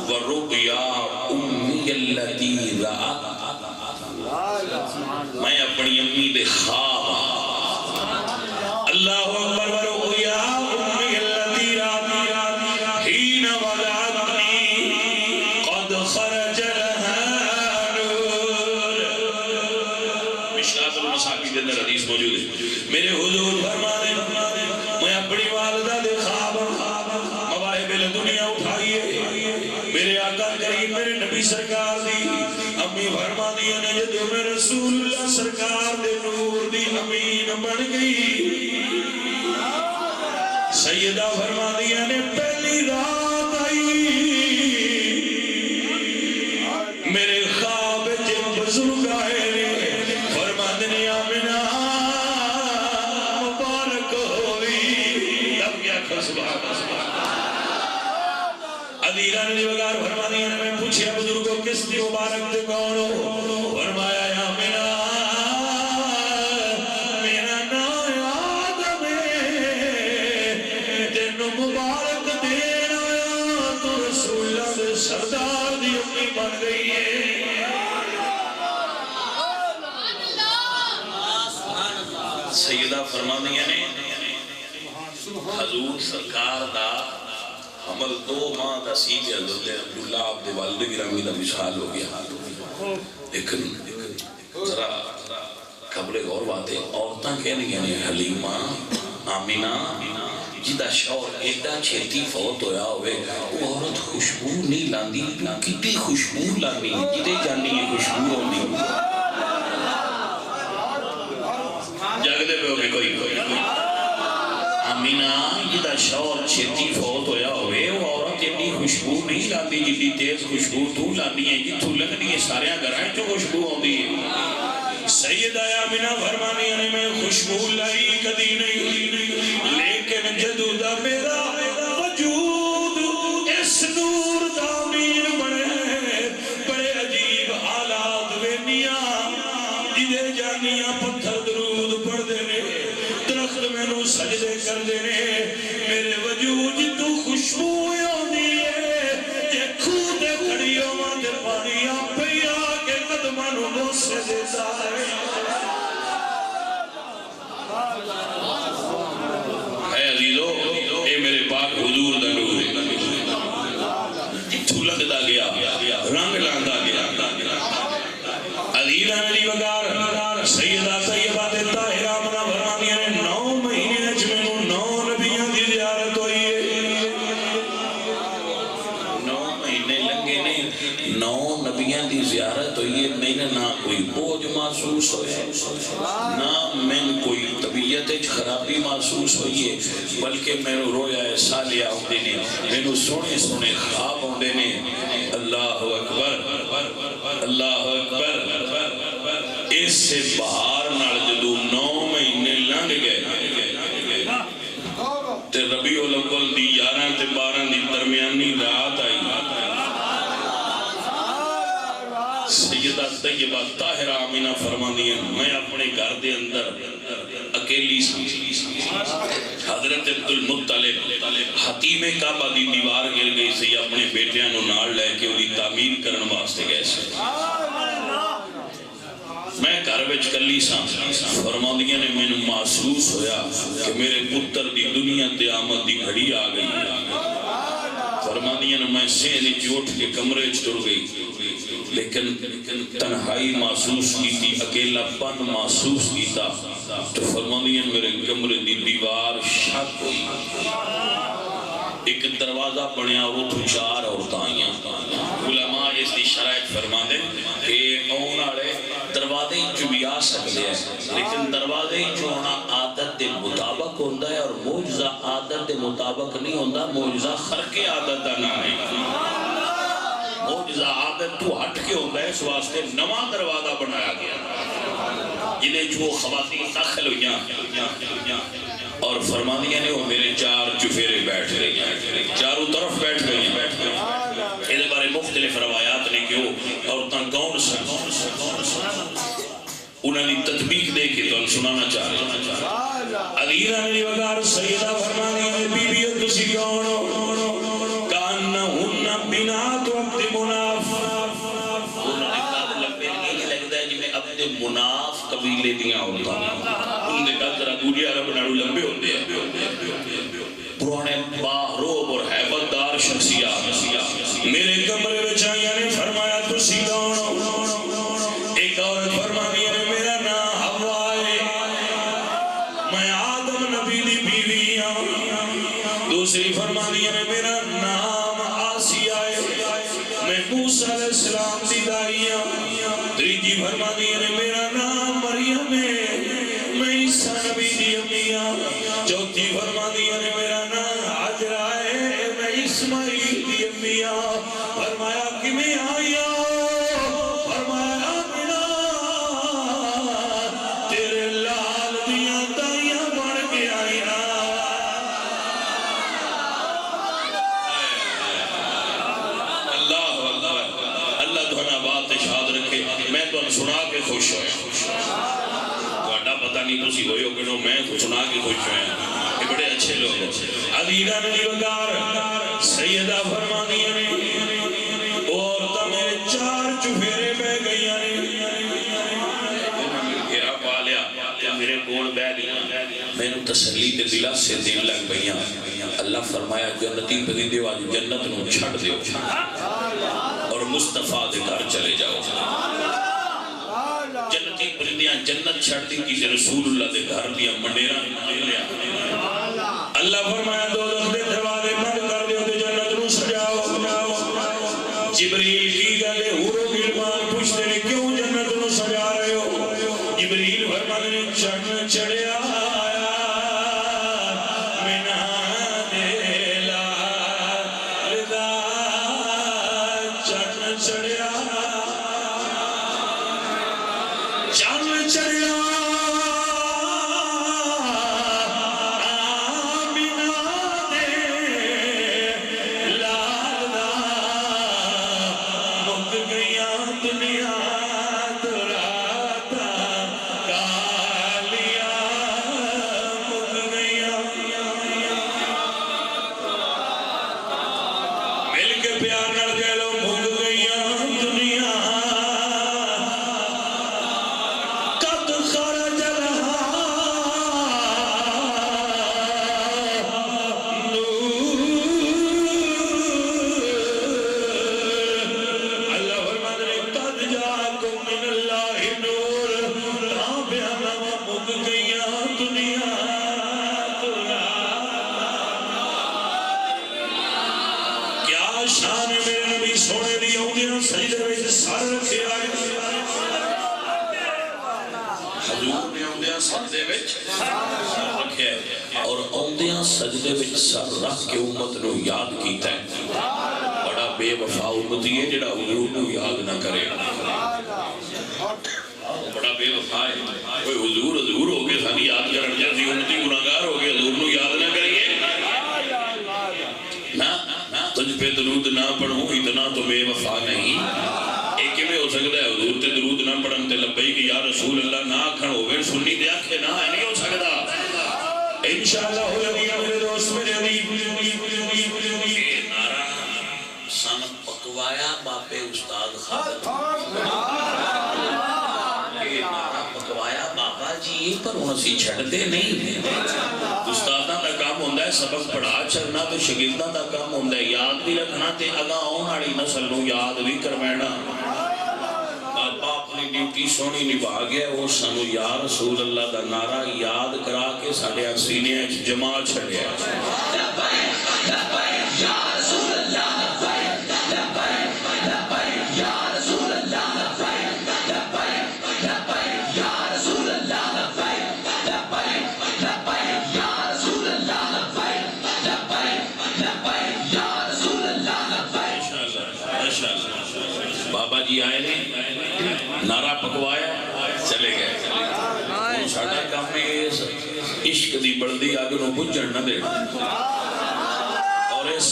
وَرُقْيَا أُمِّيَ الَّتِي رَأَتْ میں اپنی امی دے خواب اللہ اکبر وَرُقْيَا أُمِّيَ الَّتِي رَأَتْ حِينَ وَضَعَتْنِي قَدْ خَرَجَ لَهَا نُورٌ مشکات المصابی کے اندر حدیث موجود ہے میرے حضور فرمانے میں اپنی والدہ دے خواب مواہب دنیا اٹھائیے میرے آقا کریم میرے نبی سرکار دی امی فرما دیا نے جو میں رسول اللہ سرکار دے نور دی امین بن گئی سیدہ فرما دیا نے پہلی رات آئی میرے خواب جب بزرگ آئے فرما دنی آمنہ مبارک ہوئی اب کیا خسبہ عدیرہ نے وگار فرما دیا نے میں پوچھیا بزرگوں کس دی مبارک دے کون ہو فرمایا یا میرا نام آدم تینو مبارک دین آیا تو رسول اللہ دے سردار دی اپنی بن گئی ہے سیدہ فرما دیا نے حضور سرکار دا عمل 2 ماہ دا سیدھے حضرت عبداللہ عبد والد گرامی دا وصال ہو گیا لیکن ذرا قبل غور باتیں عورتاں کہنے گئے حلیمہ آمینہ جدہ شور ایڈا چھیتی فوت ہویا ہوئے وہ عورت خوشبو نہیں لاندی کتی خوشبو لانی جدے جانی ہے خوشبو ہونی جاگ دے پہ ہوگی کوئی آمینہ جدہ شور چھیتی فوت ہویا ہوئے وہ عورت اتنی خوشبو نہیں لاندی جتنی تیز خوشبو تو لانی ہے جی تو لگنی ہے سارے گھرائیں جو خوشبو ہوندی ہے سیدہ آمینہ فرمانی ہے میں خوشبو لائی کدی نہیں لیکن جدودہ میرا وجود اس نور دامین بڑے بڑے عجیب حالات وینیاں جدے جانیاں پتھر درود پڑھ دینے درخت میں نو سجدے کر دینے میرے وجود تو خوشبو ہوندی ہے کہ کھودے کھڑیوں دے پانی آپ پہ آکے قدمانوں بوسے دیتا ہے اے عزیزو اے میرے پاک حضور دا نور تو لگدا گیا رنگ لاندا گیا علیلہ علی وگار سیدہ طیبہ دیتا حرامنا بھرانیاں نے 9 مہینے اجمنوں 9 نبیوں دی زیارت ہوئی ہے 9 مہینے لنگے نے 9 نبیوں دی زیارت ہوئی ہے میں نے نہ کوئی بوجھ محسوس ہوئے نہ میں کوئی طبیعت خرابی محسوس ہوئی ہے بلکہ میں نے رویا ہے سالیہ ہوندے نے میں نے سونے سونے خواب ہوندے نے اللہ اکبر اللہ اکبر اس سے باہر نال جدو 9 مہینے لنگ گئے تے ربیع الاول دی 11 تے 12 دی درمیانی رات آئی سیدہ طیبہ طاہرہ آمینہ فرما دیا میں اپنے گھر دے اندر اکیلی حضرت عبدالمطلب حتیم کعبہ دی دیوار گر گئی سی اپنے بیٹیاں نو نال لے کے انہی تعمیر کرن واسطے گئے سے میں گھر وچ کلی ساں فرما دیا نے میں محسوس ہویا کہ میرے پتر دی دنیا تے آمد دی گھڑی آ گئی فرما دیا نے میں سہنے جوٹ کے کمرے چڑ گئی لیکن تنہائی محسوس کی تھی اکیلا پن محسوس کی تھا تو فرما دیا میرے کمرے دی دیوار شک ہوئی ایک دروازہ بنیا اور تو 4 عورتاں آئیاں علماء اس دی شرائط فرما دیں کہ اون آڑے دروازے جو بھی آ سکتے ہیں لیکن دروازے جو ہونا عادت دے مطابق ہوندہ ہے اور موجزہ عادت دے مطابق نہیں ہوندہ موجزہ خرق عادت دا نہ ہے موجزہ عادت تو ہٹ کے ہوندہ ہے اس واسطے نواں دروازہ بنایا گیا جنہیں جو خواتین داخل ہوئیاں اور فرما دیا نے وہ میرے 4 چفیرے بیٹھ گئی چاروں طرف بیٹھ گئی یہ بارے مختلف روایات نے کہ وہ عورتاں کون سا انہوں نے تطبیق دے کے تو سنانا چاہ رہے علی رضی اللہ عنہ سیدہ فرمانی ہے بیوی تسی کون ہو؟ کانہن بنات عبد مناف، انہوں نے کہا لمبے نہیں لگتا ہے جی میں عبد مناف قبیلے دیاں ہوتا انہوں نے کہا ذرا دوجے عرب ناڑو لمبے ہوتے ہیں، پرانے باہروب اور حیبت دار شخصیات میرے کمرے وچ آئیاں نے فرمایا تسی کون ہو؟ ایک عورت فرمانی ہے میرا نام حوا ہے، میں آدم نبی دی بیوی ہوں، دوسری فرمانی ہے میرا نام آسیہ ہے، میں موسیٰ علیہ السلام دی دائی ہوں، تیجی فرمانی ہے میرا نام مریم ہے، میں عیسیٰ نبی دی امی ہوں، چوتھی فرمانی ہے میرا نام حجرہ ہے، میں اسماعیل دی امی ہوں، فرمایا کہ میں آیا فرمایا میرا تیرے لال دیاں دائیاں بڑھ کے آئینا اللہ دھونا بات اشارت رکھے میں تو سنا کے خوش ہویا وڈا پتہ نہیں تسی ہوئے ہو کہ نو میں تو سنا کے خوش ہویا یہ بڑے اچھے لوگ علی رضی اللہ عنہ سیدہ فرمانی ہے عورتہ میرے چار چفیرے بہ گئی گھیرا پا لیا میرے کول بہ لیا میں نے تسلی کے دلہ سے دین لگ گئیاں اللہ فرمایا جنتی پہ دیو آج جنت نو چھڑ دیو اور مصطفیٰ دے گھر چلے جاؤ جنتی پرندیاں جنت چھڑ دی کی رسول اللہ دے گھر دیا منڈیرہ لیا اللہ فرمایا دوزخ دے دروازے بند کر دیو تے جنت نو سجاؤ جبریل کی گلے حورو گلمان پوچھتے ہیں کیوں جنت نو سجا رہے ہو جبریل فرماتے ہیں چڑھ چڑھیا اور اوندیاں سجدے وچ سر رکھ کے امت نو یاد کیتا ہے بڑا بے وفا امتی ہے جڑا حضور نو یاد نہ کرے بڑا بے وفا ہے کوئی حضور حضور ہو کے سانی یاد کرن جاتی امتی گناہگار ہو کے حضور نو یاد نہ کریے نہ تجھ پہ درود نہ پڑھوں اتنا تو بے وفا نہیں ایک میں ہو سکتا ہے حضور تے درود نہ پڑھن تے لبئی کہ یا رسول اللہ نہ کھڑ ہوئے سنی دے آنکھیں نہ ہے نہیں ہو سکتا انشاءاللہ ہو لگی میرے دوست میرے علیب یہ نعرہ سن پکوایا باپے استاد خادم یہ نعرہ پکوایا بابا جی پر انہوں سی چھڑتے نہیں استادہ دا کام ہوندہ ہے سبق پڑھا چلنا تو شگردہ دا کام ہوندہ ہے یاد بھی رکھنا تے اگاں آناڑی نسل نو یاد بھی کرمینا بابا اپنی ڈیوٹی سونی نبھا گیا وہ سنو یا رسول اللہ دا نعرہ یاد کرا کے ساڑھے سینے جمع چھڑیا یا رسول اللہ یا رسول اللہ یا رسول اللہ بابا جی آئے نے نعرہ پکوایا چلے گئے ساڑھا کام میں عشق دی بڑھدی آگے نو بجھن نہ دے اور اس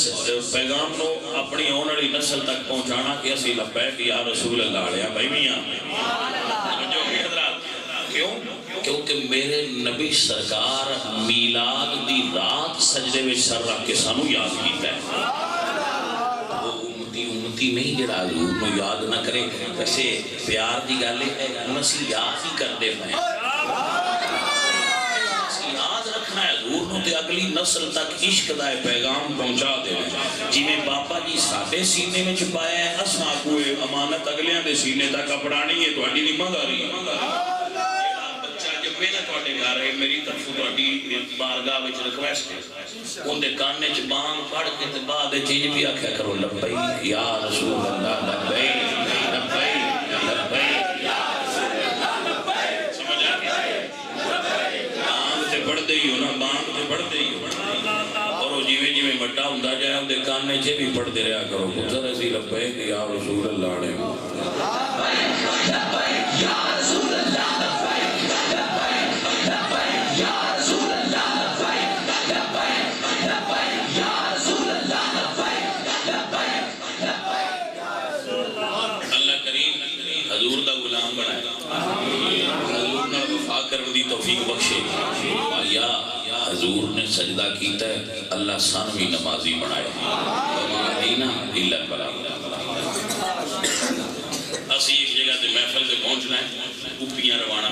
پیغام نو اپنی اونڑی نسل تک پہنچانا کہ اسی لبیک یا رسول اللہ علیہ بھائی میاں کیوں کیونکہ میرے نبی سرکار میلاد دی رات سجدے میں سر رکھ کے سانو یاد کیتا ہے. وہ امتی نہیں جڑا حضور نو یاد نہ کرے. ویسے پیار دی گل ہے ہن اسی یاد ہی کرتے پے یاد رکھنا ہے حضور نو تے اگلی نسل تک عشق دا پیغام پہنچا دے. جی میں بابا جی ساڈے سینے میں چھپایا ہے اساں کوئی امانت اگلیاں دے سینے تک اپڑانی ہے. تہاڈی ذمہ داری میرا تواڈے گھر ہے میری طرف تواڈی بارگاہ وچ ریکویسٹ ہے اون دے کان وچ بانگ پڑھ کے تے بعد چیز بھی آکھیا کرو لبیک یا رسول اللہ لبیک لبیک لبیک یا رسول اللہ لبیک. سمجھ آ گیا بانگ تے پڑھدے ہی ہو نا بانگ تے پڑھدے ہی ہو اور وہ جویں جویں بڑا ہوندا جائے اون دے کان وچ بھی پڑھدے رہیا کرو پتر اسی لبیک یا رسول اللہ نے لبیک یا رسول اللہ توفیق بخشے. یا حضور نے سجدہ کیتا ہے اللہ سانوی نمازی بنائے. اسی ایک جگہ تے محفل تے پہنچنا ہے کپیاں روانہ